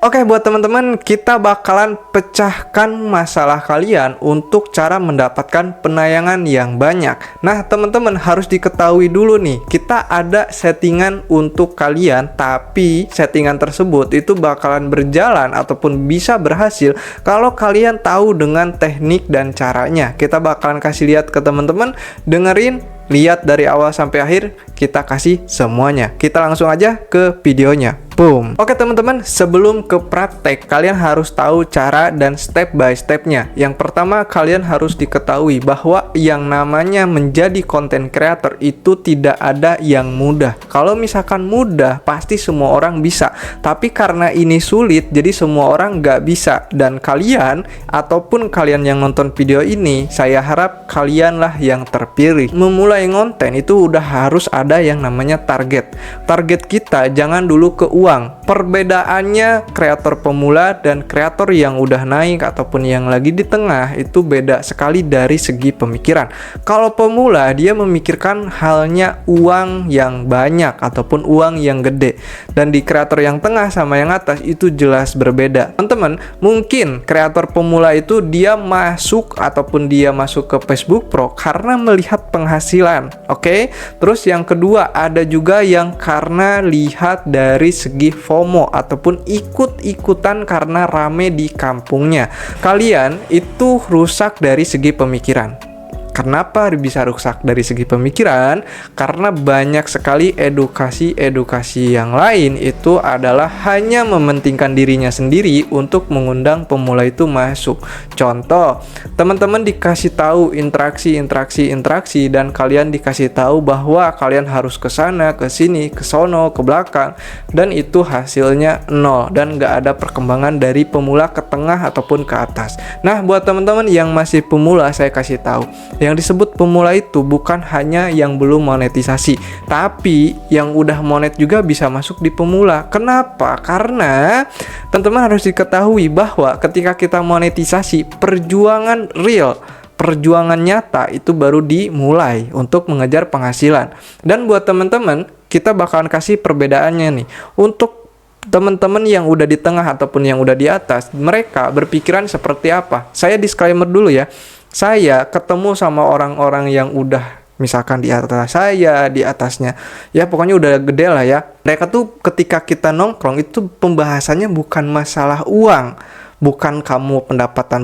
Oke, buat teman-teman, kita bakalan pecahkan masalah kalian untuk cara mendapatkan penayangan yang banyak. Nah, teman-teman harus diketahui dulu nih, kita ada settingan untuk kalian, tapi settingan tersebut itu bakalan berjalan ataupun bisa berhasil kalau kalian tahu dengan teknik dan caranya. Kita bakalan kasih lihat ke teman-teman, dengerin, lihat dari awal sampai akhir, kita kasih semuanya. Kita langsung aja ke videonya. Boom. Oke teman-teman, sebelum ke praktek, kalian harus tahu cara dan step by stepnya. Yang pertama, kalian harus diketahui bahwa yang namanya menjadi content creator itu tidak ada yang mudah. Kalau misalkan mudah, pasti semua orang bisa. Tapi karena ini sulit, jadi semua orang nggak bisa. Dan kalian, ataupun kalian yang nonton video ini, saya harap kalianlah yang terpilih. Memulai konten itu udah harus ada yang namanya target. Target kita jangan dulu ke uang. Perbedaannya kreator pemula dan kreator yang udah naik ataupun yang lagi di tengah itu beda sekali dari segi pemikiran. Kalau pemula dia memikirkan halnya uang yang banyak ataupun uang yang gede, dan di kreator yang tengah sama yang atas itu jelas berbeda. Teman-teman, mungkin kreator pemula itu dia masuk ataupun dia masuk ke Facebook Pro karena melihat penghasilan. Oke. Terus yang kedua, ada juga yang karena lihat dari segi FOMO ataupun ikut-ikutan karena rame di kampungnya. Kalian itu rusak dari segi pemikiran. Kenapa bisa rusak dari segi pemikiran? Karena banyak sekali edukasi yang lain itu adalah hanya mementingkan dirinya sendiri untuk mengundang pemula itu masuk. Contoh, teman-teman dikasih tahu interaksi dan kalian dikasih tahu bahwa kalian harus ke sana, ke sini, ke sono, ke belakang, dan itu hasilnya nol dan nggak ada perkembangan dari pemula ke tengah ataupun ke atas. Nah, buat teman-teman yang masih pemula, saya kasih tahu. Yang disebut pemula itu bukan hanya yang belum monetisasi, tapi yang udah monet juga bisa masuk di pemula. Kenapa? Karena teman-teman harus diketahui bahwa ketika kita monetisasi, perjuangan real, perjuangan nyata itu baru dimulai untuk mengejar penghasilan. Dan buat teman-teman, kita bakalan kasih perbedaannya nih. Untuk teman-teman yang udah di tengah ataupun yang udah di atas, mereka berpikiran seperti apa? Saya disclaimer dulu ya. Saya ketemu sama orang-orang yang udah misalkan di atas saya, di atasnya, ya pokoknya udah gede lah ya. Mereka tuh ketika kita nongkrong itu pembahasannya bukan masalah uang, bukan kamu pendapatan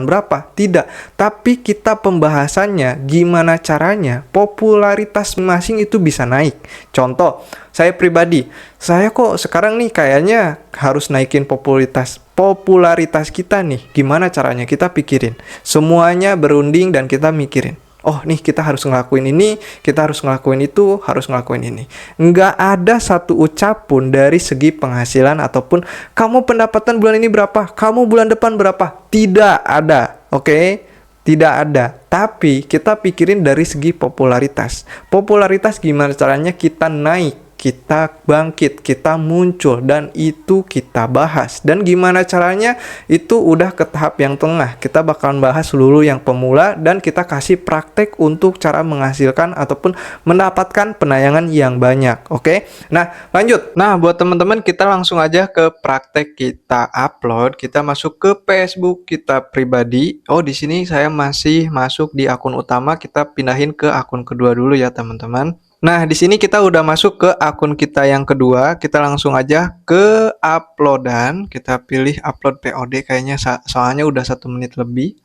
berapa, tidak. Tapi kita pembahasannya gimana caranya popularitas masing itu bisa naik. Contoh, saya pribadi, saya kok sekarang nih kayaknya harus naikin popularitas kita nih. Gimana caranya? Kita pikirin. Semuanya berunding dan kita mikirin. Oh nih kita harus ngelakuin ini, kita harus ngelakuin itu, harus ngelakuin ini. Nggak ada satu ucap pun dari segi penghasilan ataupun kamu pendapatan bulan ini berapa, kamu bulan depan berapa. Tidak ada, oke? Tidak ada. Tapi kita pikirin dari segi popularitas. Popularitas gimana caranya kita naik, kita bangkit, kita muncul, dan itu kita bahas. Dan gimana caranya itu udah ke tahap yang tengah. Kita bakalan bahas dulu yang pemula dan kita kasih praktek untuk cara menghasilkan ataupun mendapatkan penayangan yang banyak. Oke. Nah, lanjut. Nah, buat teman-teman kita langsung aja ke praktek kita upload. Kita masuk ke Facebook kita pribadi. Oh, di sini saya masih masuk di akun utama. Kita pindahin ke akun kedua dulu ya, teman-teman. Nah, di sini kita udah masuk ke akun kita yang kedua. Kita langsung aja ke uploadan. Kita pilih upload POD kayaknya soalnya udah 1 menit lebih.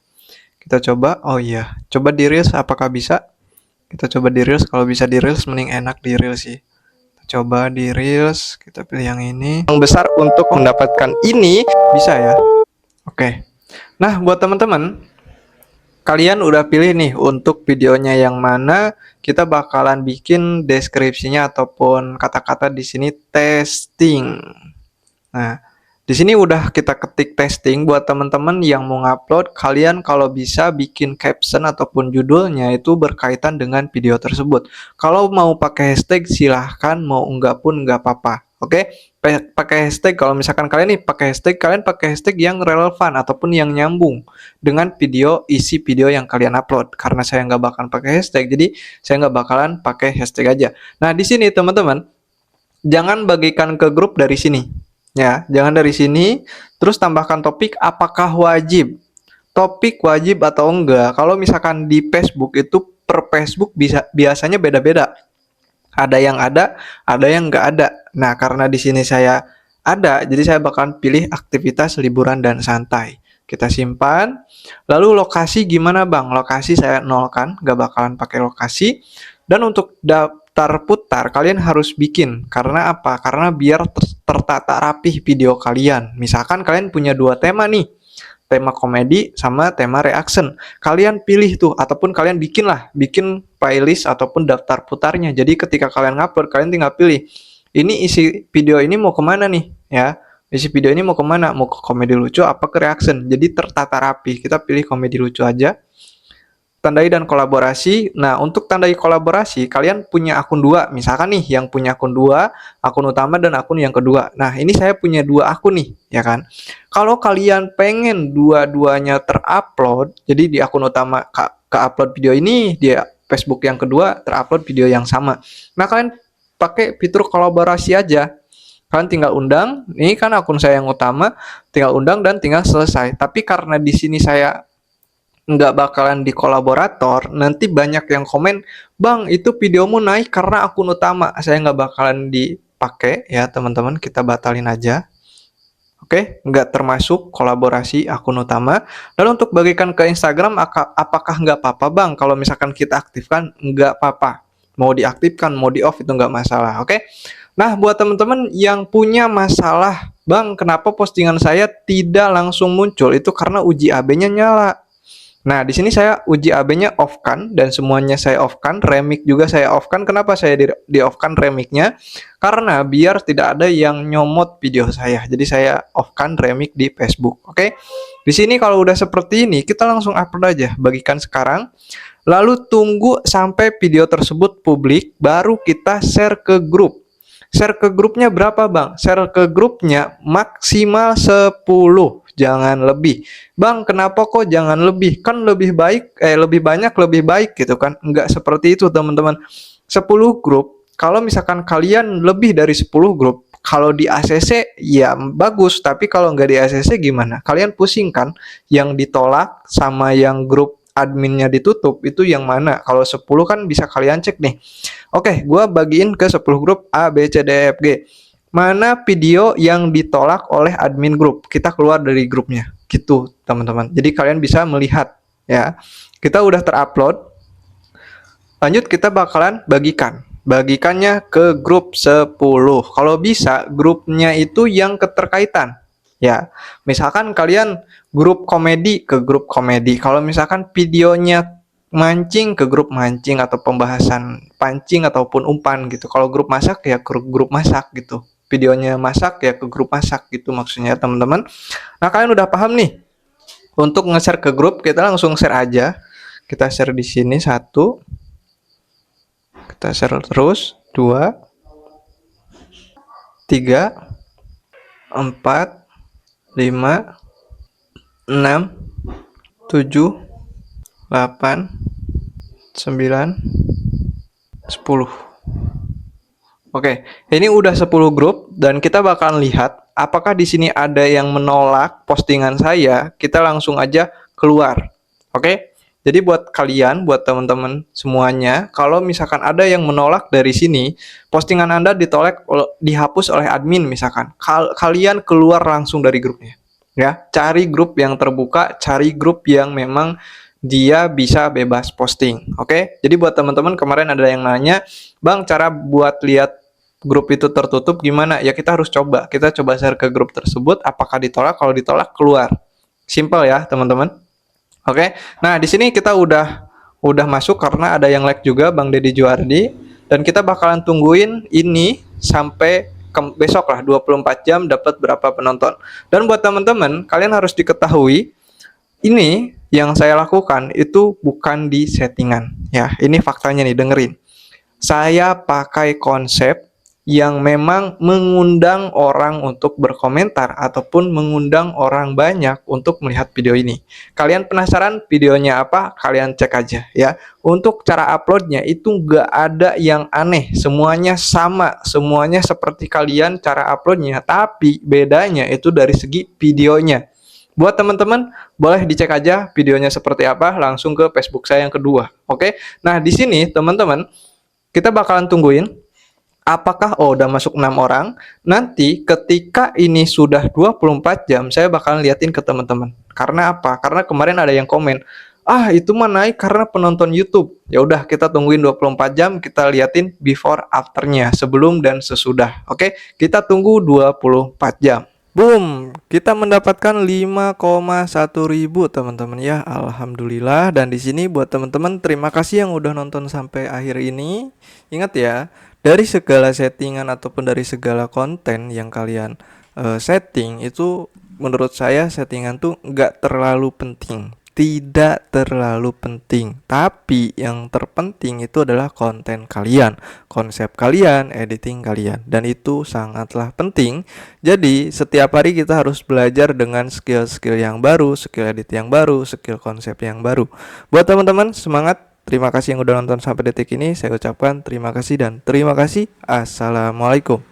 Kita coba. Oh iya, coba di Reels apakah bisa? Kita coba di Reels. Kalau bisa di Reels mending enak di Reels sih. Kita coba di Reels. Kita pilih yang ini. Yang besar untuk mendapatkan ini bisa ya. Oke. Nah, buat teman-teman, kalian udah pilih nih untuk videonya yang mana. Kita bakalan bikin deskripsinya ataupun kata-kata di sini testing. Nah, di sini udah kita ketik testing. Buat teman-teman yang mau ngupload, kalian kalau bisa bikin caption ataupun judulnya itu berkaitan dengan video tersebut. Kalau mau pakai hashtag silahkan, mau enggak pun enggak apa-apa. Oke, pakai hashtag. Kalau misalkan kalian nih pakai hashtag, kalian pakai hashtag yang relevan ataupun yang nyambung dengan isi video yang kalian upload. Karena saya nggak bakalan pakai hashtag, jadi saya nggak bakalan pakai hashtag aja. Nah, di sini teman-teman, jangan bagikan ke grup dari sini. Ya, jangan dari sini. Terus tambahkan topik apakah wajib. Topik wajib atau enggak. Kalau misalkan di Facebook itu per Facebook biasanya beda-beda. Ada yang enggak ada. Nah, karena di sini saya ada, jadi saya bakalan pilih aktivitas liburan dan santai. Kita simpan. Lalu lokasi gimana Bang? Lokasi saya nolkan, nggak bakalan pakai lokasi. Dan untuk daftar putar, kalian harus bikin. Karena apa? Karena biar tertata rapih video kalian. Misalkan kalian punya dua tema nih, tema komedi sama tema reaction. Kalian pilih tuh, ataupun kalian bikin playlist ataupun daftar putarnya. Jadi ketika kalian ngupload, kalian tinggal pilih. Ini isi video ini mau kemana nih, ya? Isi video ini mau kemana? Mau ke komedi lucu apa ke reaction? Jadi tertata rapi. Kita pilih komedi lucu aja. Tandai dan kolaborasi. Nah, untuk tandai kolaborasi, kalian punya akun dua. Misalkan nih, yang punya akun dua, akun utama dan akun yang kedua. Nah, ini saya punya dua akun nih, ya kan? Kalau kalian pengen dua-duanya terupload, jadi di akun utama ke-upload video ini, di Facebook yang kedua terupload video yang sama. Nah, kalian pakai fitur kolaborasi aja. Kalian tinggal undang, ini kan akun saya yang utama, tinggal undang dan tinggal selesai. Tapi karena di sini saya nggak bakalan di kolaborator, nanti banyak yang komen, Bang, itu videomu naik karena akun utama. Saya nggak bakalan dipakai ya teman-teman, kita batalin aja. Oke, nggak termasuk kolaborasi akun utama. Lalu untuk bagikan ke Instagram, apakah nggak apa-apa Bang? Kalau misalkan kita aktifkan, nggak apa-apa. Mau diaktifkan, mau di off itu nggak masalah, oke? Nah, buat teman-teman yang punya masalah, Bang, kenapa postingan saya tidak langsung muncul? Itu karena uji AB-nya nyala. Nah, di sini saya uji AB-nya off kan, dan semuanya saya off kan, remix juga saya off kan. Kenapa saya di off kan remix-nya? Karena biar tidak ada yang nyomot video saya. Jadi saya off kan remix di Facebook. Oke. Di sini kalau udah seperti ini, kita langsung upload aja, bagikan sekarang. Lalu tunggu sampai video tersebut publik, baru kita share ke grup. Share ke grupnya berapa Bang? Share ke grupnya maksimal 10, jangan lebih. Bang, kenapa kok jangan lebih? Kan lebih baik, lebih banyak lebih baik gitu kan. Enggak seperti itu teman-teman. 10 grup, kalau misalkan kalian lebih dari 10 grup, kalau di ACC ya bagus, tapi kalau nggak di ACC gimana? Kalian pusing kan? Yang ditolak sama yang grup adminnya ditutup itu yang mana? Kalau 10 kan bisa kalian cek nih. Oke, gua bagiin ke 10 grup A, B, C, D, E, F, G. Mana video yang ditolak oleh admin grup? Kita keluar dari grupnya. Gitu, teman-teman. Jadi kalian bisa melihat ya. Kita udah terupload. Lanjut kita bakalan bagikan. Bagikannya ke grup 10. Kalau bisa grupnya itu yang keterkaitan. Ya, misalkan kalian grup komedi ke grup komedi. Kalau misalkan videonya mancing ke grup mancing atau pembahasan pancing ataupun umpan gitu. Kalau grup masak ya ke grup masak gitu. Videonya masak ya ke grup masak gitu maksudnya teman-teman. Nah, kalian udah paham nih. Untuk nge-share ke grup kita langsung share aja. Kita share di sini 1. Kita share terus 2, 3, 4, 5, 6, 7, 8, 9, 10. Oke, ini udah 10 grup dan kita bakalan lihat apakah di sini ada yang menolak postingan saya. Kita langsung aja keluar. Oke? Jadi buat kalian, buat teman-teman semuanya, kalau misalkan ada yang menolak dari sini, postingan Anda dihapus oleh admin misalkan. Kalian keluar langsung dari grupnya. Ya, cari grup yang terbuka, cari grup yang memang dia bisa bebas posting. Oke? Jadi buat teman-teman kemarin ada yang nanya, "Bang, cara buat lihat grup itu tertutup gimana?" Ya kita harus coba. Kita coba share ke grup tersebut, apakah ditolak? Kalau ditolak keluar. Simple ya, teman-teman. Oke. Nah, di sini kita udah masuk karena ada yang like juga Bang Deddy Juardi dan kita bakalan tungguin ini sampai besok lah 24 jam dapat berapa penonton. Dan buat teman-teman, kalian harus diketahui ini yang saya lakukan itu bukan di settingan ya. Ini faktanya nih, dengerin. Saya pakai konsep yang memang mengundang orang untuk berkomentar ataupun mengundang orang banyak untuk melihat video ini. Kalian penasaran videonya apa? Kalian cek aja ya. Untuk cara uploadnya itu nggak ada yang aneh, semuanya sama, semuanya seperti kalian cara uploadnya, tapi bedanya itu dari segi videonya. Buat teman-teman, boleh dicek aja videonya seperti apa langsung ke Facebook saya yang kedua. Oke. Nah, di sini teman-teman, kita bakalan tungguin apakah udah masuk 6 orang. Nanti ketika ini sudah 24 jam, saya bakalan liatin ke teman-teman. Karena apa? Karena kemarin ada yang komen, "Ah, itu mah naik karena penonton YouTube." Ya udah, kita tungguin 24 jam, kita liatin before afternya, sebelum dan sesudah. Oke, kita tunggu 24 jam. Boom, kita mendapatkan 5,1 ribu teman-teman ya. Alhamdulillah. Dan di sini buat teman-teman, terima kasih yang udah nonton sampai akhir ini. Ingat ya, dari segala settingan ataupun dari segala konten yang kalian setting itu, menurut saya settingan tuh nggak terlalu penting, tidak terlalu penting. Tapi yang terpenting itu adalah konten kalian, konsep kalian, editing kalian, dan itu sangatlah penting. Jadi setiap hari kita harus belajar dengan skill-skill yang baru, skill edit yang baru, skill konsep yang baru. Buat teman-teman, semangat. Terima kasih yang udah nonton sampai detik ini. Saya ucapkan terima kasih dan terima kasih. Assalamualaikum.